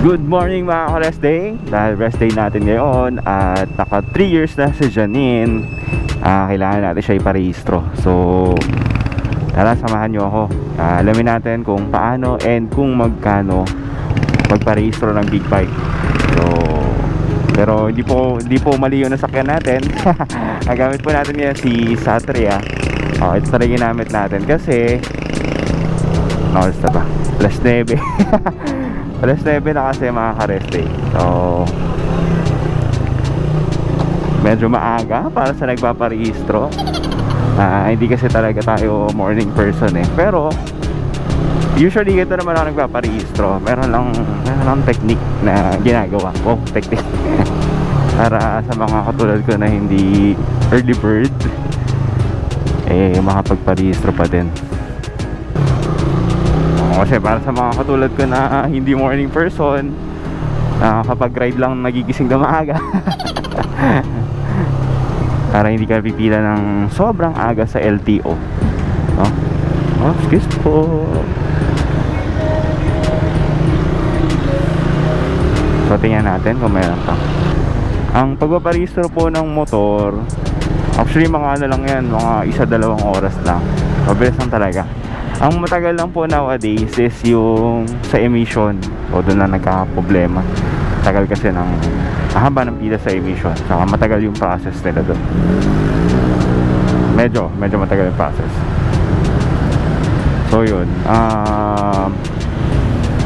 Good morning mga ka-rest day. Dahil rest day natin ngayon at naka 3 years na si Janine, kailangan natin siya iparehistro. So tara, samahan nyo ako. Alamin natin kung paano and kung magkano magparehistro ng big bike. So pero hindi po mali yung nasakyan natin. Ang gamit po natin ngayon si Satria. Ito talaga ginamit natin kasi oras na ba? Alas 9. Alas 9 na kasi mga ka-rest day. So medyo maaga para sa nagpaparehistro. Hindi kasi talaga tayo morning person eh. Pero usually ito naman ako nagpaparehistro. Meron lang technique na ginagawa ko. Technique para sa mga katulad ko na hindi early bird, makapagparehistro pa din. Kasi para sa mga katulad ko na hindi morning person, kapag ride lang nagigising na maaga. Para hindi ka pipila ng sobrang aga sa LTO, no? Excuse po. So tingnan natin kung meron pa. Ang pagpaparehistro po ng motor, actually mga ano lang yan, mga 1-2 oras lang. Mabilis lang talaga. Ang matagal lang po nowadays is yung sa emission. O doon na nagkakaproblema. Tagal kasi ng haba ng pila sa emission. Saka matagal yung process nila doon. Medyo matagal yung process. So yun.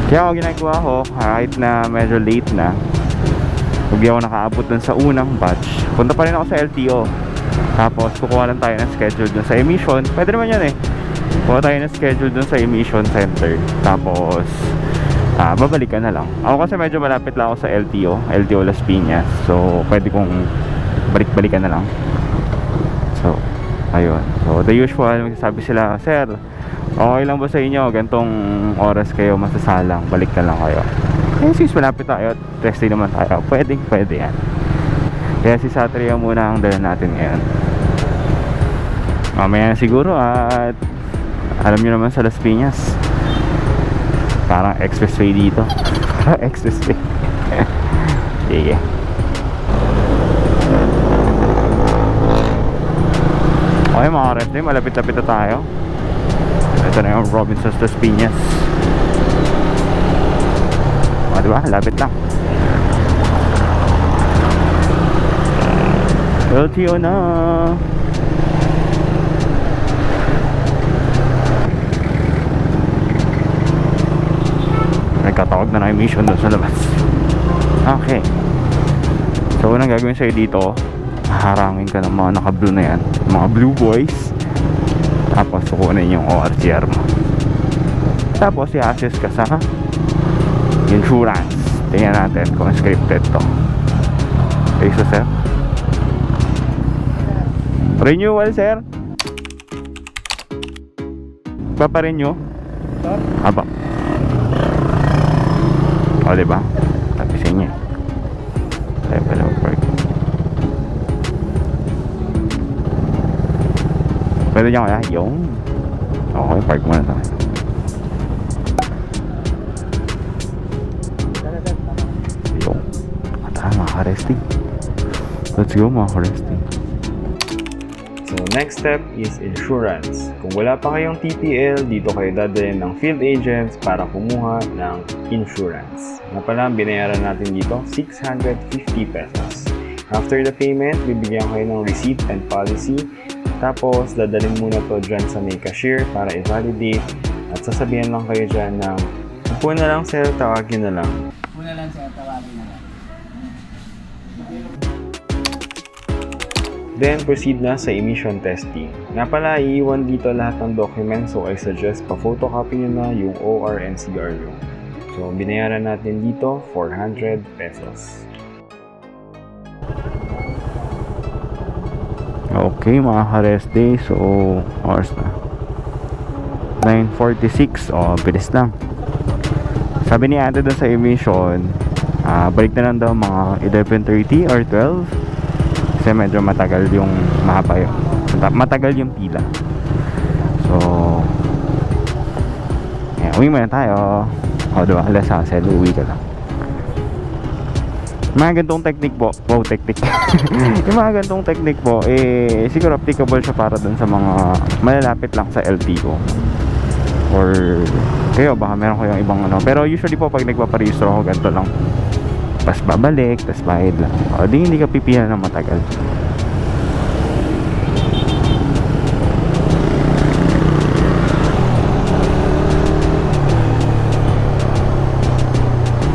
Kaya ako ginagawa ko, kahit na medyo late na, hindi ako nakaabot dun sa unang batch, punta pa rin ako sa LTO. Tapos kukuha lang tayo ng schedule dun sa emission. Pwede naman yan eh. Kuha tayo ng schedule dun sa emission center. Tapos babalik ka na lang. Ako kasi medyo malapit lang ako sa LTO Las Piñas. So pwede kong balik-balikan na lang. So ayun. So the usual, magsasabi sila, "Sir, okay lang ba sa inyo? Gantong oras kayo masasalang. Balik na lang kayo." Since malapit tayo at testing naman tayo, pwede yan. Kaya si Satria muna ang dala natin ngayon. Mamaya na siguro at alam nyo naman sa Las Piñas, parang expressway dito. Expressway. Sige. Okay mga ref day, malapit-lapit na tayo. Ito na yung Robinsons Las Piñas. Diba? Lapit lang. LTO na. Nagkatawag na ng emission doon sa labas. Okay. So unang gagawin sa'yo dito, haharangin ka ng mga naka-blue na yan, mga blue boys. Tapos kukunin yung ORCR mo. Tapos i-assess ka sa insurance. Tingnan natin kung scripted to. Okay, so sir, renewal sir, paparenew aba. O diba, tapisin niya level of work. Pwede niya kaya yung okay, park muna tayo. Resting. Let's go mga ka-resting. So next step is insurance. Kung wala pa kayong TPL, dito kayo dadalhin ng field agents para kumuha ng insurance. Na pala, binayaran natin dito 650 pesos. After the payment, bibigyan kayo ng receipt and policy. Tapos dadalhin muna to dyan sa may cashier para i-validate. At sasabihan lang kayo dyan ng upo na lang sir, tawagin na lang. Upo na lang sir, tawagin na lang. Then, proceed na sa emission testing. Nga pala, iiwan dito lahat ng documents, so I suggest pa-photocopy nyo na yung OR and CR nyo. So, binayaran natin dito 400 pesos. Okay mga ka-rest day. So oras na 9:46. Bilis lang. Sabi ni ate doon sa emission, balik na lang daw mga 11:30 or 12. Kasi medyo matagal yung mahaba yun. Matagal yung pila. So uwi muna tayo. Diba? Alas 11, uwi ka lang. Mga gantong technique po, wow, technique. Yung mga gantong technique po, siguro applicable siya para dun sa mga malalapit lang sa LTO. Or, kayo, baka meron kayong ibang ano. Pero usually po, pag nagpaparehistro ako, ganito lang. Tapos babalik, tapos bayad lang. O, di hindi ka pipila ng matagal.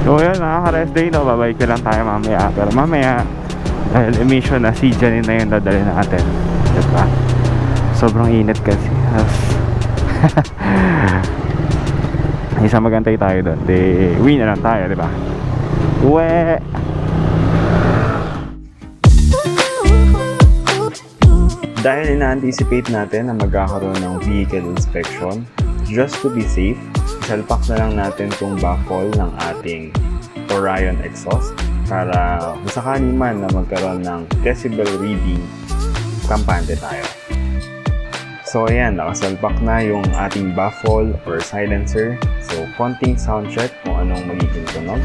So yan, nakaka-rest day, no? Babalik na lang tayo mamaya. Pero mamaya, dahil emission na, si Janine na yung dadali natin. Diba? Sobrang init kasi. Isa magantay tayo doon. Di, uwi na lang tayo, diba? Uwe! Dahil ina-anticipate natin na magkakaroon ng vehicle inspection, just to be safe, isalpak na lang natin itong baffle ng ating Orion exhaust para kung sakali man na magkaroon ng decibel reading, kampante tayo. So ayan, nakasalpak na yung ating baffle or silencer. So konting sound check kung anong magiging tunog.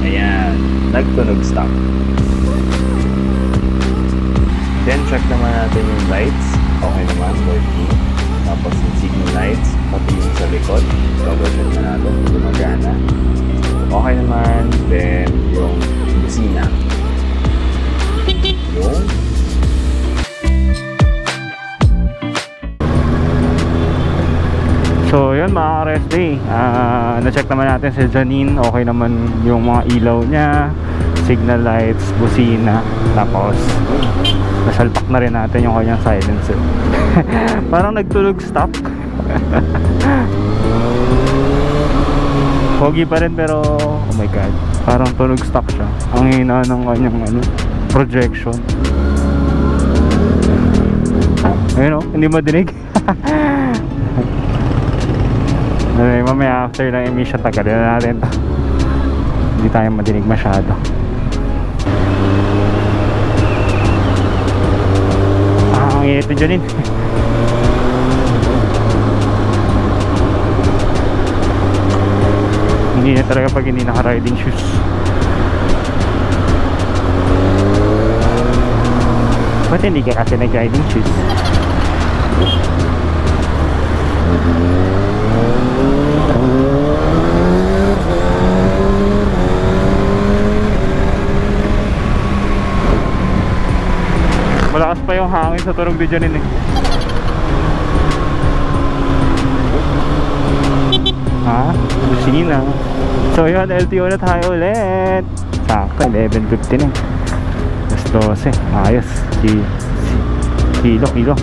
Ayan, nagtunog stop. Then check naman natin yung lights. Okay naman, working. Tapos yung signal lights, pati yung sa likod. Double check na natin, gumagana. Okay naman. Then yung busina. Yung So yun, mga ka-rest day, na-check naman natin si Janine. Okay naman yung mga ilaw niya, signal lights, busina. Tapos nasalpak na rin natin yung kanyang silencer. Parang nagtulog stop. Pogi pa rin pero oh my god, parang tunog stop siya. Ang hina ng kanyang projection. Ayun o, hindi madinig. Mamaya after ng emission, tagalin na natin to. Hindi tayo madinig masyado. Ang init din dyan. Hindi na talaga pag hindi naka-riding shoes. Ba't hindi ka kasi nag-riding shoes? Malakas pa yung hangin sa tunog di dyan Ha? Busina. So yun, LTO na tayo ulit. Sakto, 11:50 na. Mas 12. Ayos. Kilo.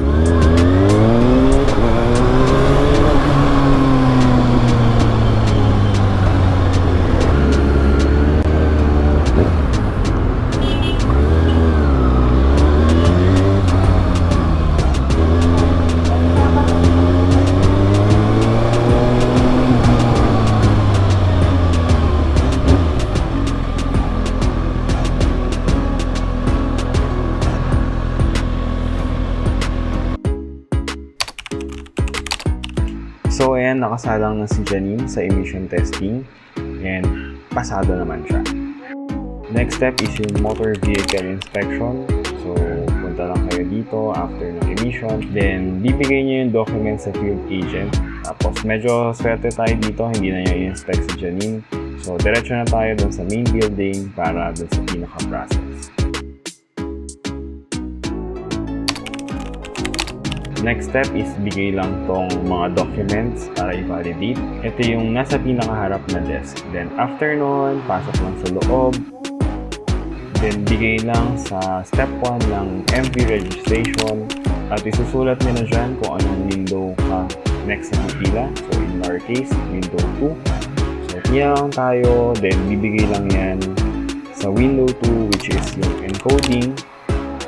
So ayan, nakasalang na si Janine sa emission testing and pasado naman siya. Next step is yung motor vehicle inspection. So punta lang kayo dito after ng emission. Then bibigay niyo yung documents sa field agent. Tapos medyo swerte tayo dito, hindi na niya i-inspect si Janine. So diretso na tayo dun sa main building para dun sa pinaka-process. Next step is bigay lang tong mga documents para i-validate. Ito yung nasa pinakaharap na desk. Then after nun, pasok lang sa loob. Then bigay lang sa step 1 ng MV registration. At isusulat nyo na dyan kung anong window ka next na pila. So in our case, window 2. So niya lang tayo. Then bibigay lang yan sa window 2 which is yung encoding.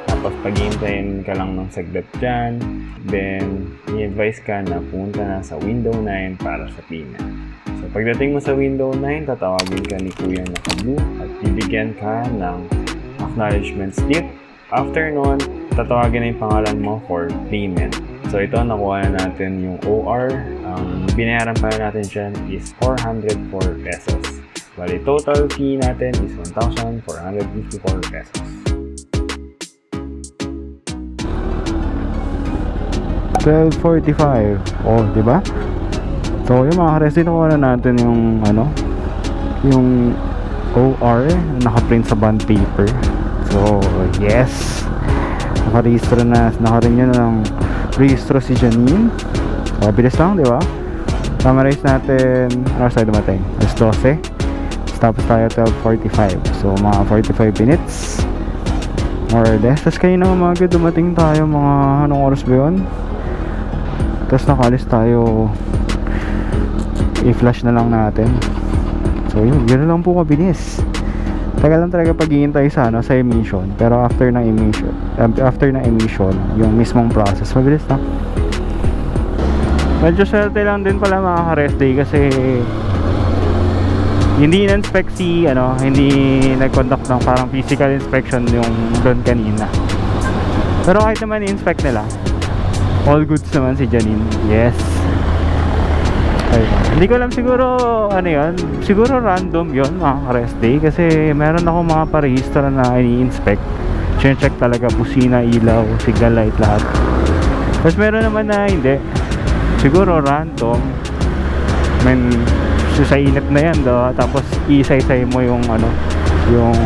Tapos pag-iintayin ka lang ng saglit dyan, then i-advise ka na pumunta na sa window 9 para sa pina. So pagdating mo sa window 9, tatawagin ka ni Kuya naka-blue at bibigyan ka ng acknowledgement slip After nun, tatawagin na yung pangalan mo for payment. So ito, nakuha na natin yung OR. Ang binayaran pa natin dyan is 404 pesos. Bali, total fee natin is 1,454 pesos. 12:45. Oh, di ba? So, yung mga ka-rest, nakuha na natin yung yung OR naka-print sa bond paper. So, yes. Naka-register na, naka-renew na ng registro si Janine. So, bilis lang, di ba? Summarize natin, ano tayo dumating? Alas 12. Tapos tayo 12:45. So, mga 45 minutes. More or less. Tapos kayo na umaga dumating tayo mga anong oras ba yun? Tapos nakalis tayo, i-flash na lang natin. So yun na lang po kabilis. Tagal lang talaga paghihintay sa sa emission. Pero after ng emission, yung mismong process, mabilis na. Medyo swerte lang din pala mga ka-rest day kasi hindi in-inspect hindi nag-conduct ng parang physical inspection yung doon kanina. Pero kahit naman i-inspect nila, all goods naman si Janine. Yes. Ayun. Hindi ko alam, siguro yun, siguro random yun mga ka-rest day kasi meron ako mga parehistro na i-inspect. Check talaga busina, ilaw, signal light, lahat. Tapos meron naman na hindi, siguro random. Sa init na yan tapos isa-isay mo yung yung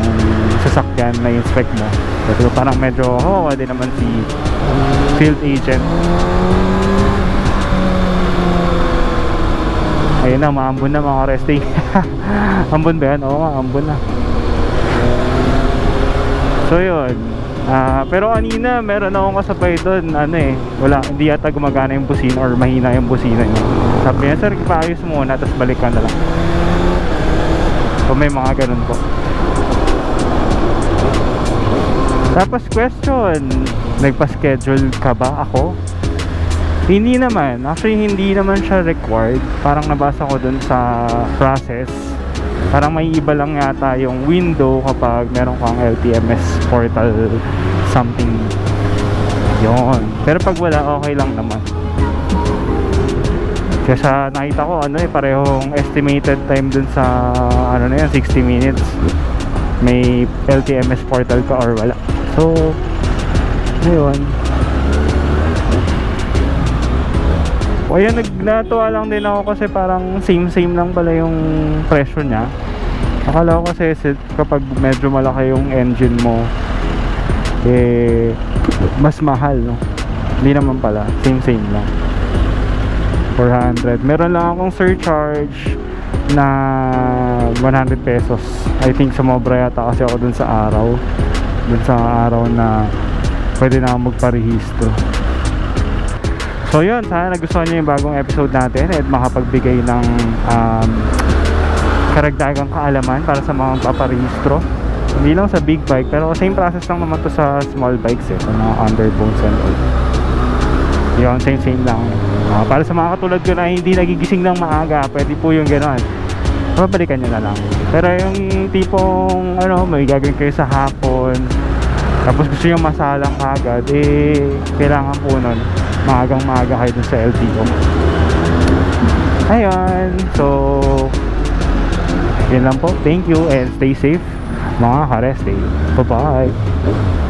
sasakyan na inspect mo. Kasi parang medyo din naman si field agent. Ayun na, maambon na mga resting. Ambon ba yan? Oo nga, ambon na. So yun, pero kanina meron akong kasabay doon, wala, hindi yata gumagana yung busina or mahina yung busina niya. Sabi niya, sir, ipaayos muna tapos balik ka na lang. So may mga ganun po. Tapos question, nagpa-schedule ka ba ako? Hindi naman, actually hindi naman siya required. Parang nabasa ko dun sa process, parang may iba lang yata yung window kapag meron kang LTMS portal something yon. Pero pag wala, okay lang naman. Kasi nakita ko parehong estimated time dun sa 60 minutes. May LTMS portal ka or wala. So ayun. O yan, natuwa lang din ako kasi parang same lang pala yung presyo niya. Akala ko kasi kapag medyo malaki yung engine mo, mas mahal, no? Hindi naman pala, same lang. 400. Meron lang akong surcharge na 100 pesos. I think sumobra yata kasi ako dun sa araw. Dun sa araw na pwede na akong magparehistro. So yun, sana nagustuhan nyo yung bagong episode natin at makapagbigay ng karagdagang kaalaman para sa mga paparehistro. Hindi lang sa big bike, pero same process lang naman to sa small bikes sa mga underbones and all. Yun, same lang. Para sa mga katulad ko na hindi nagigising ng maaga, pwede po yung gano'n. Babalikan nyo na lang. Pero yung tipong may gagawin kayo sa hapon, tapos gusto nyo masalang kagad, kailangan po nun maagang-maaga kayo dun sa LTO. Ayun, so yun lang po. Thank you and stay safe mga ka-rest day. Bye bye.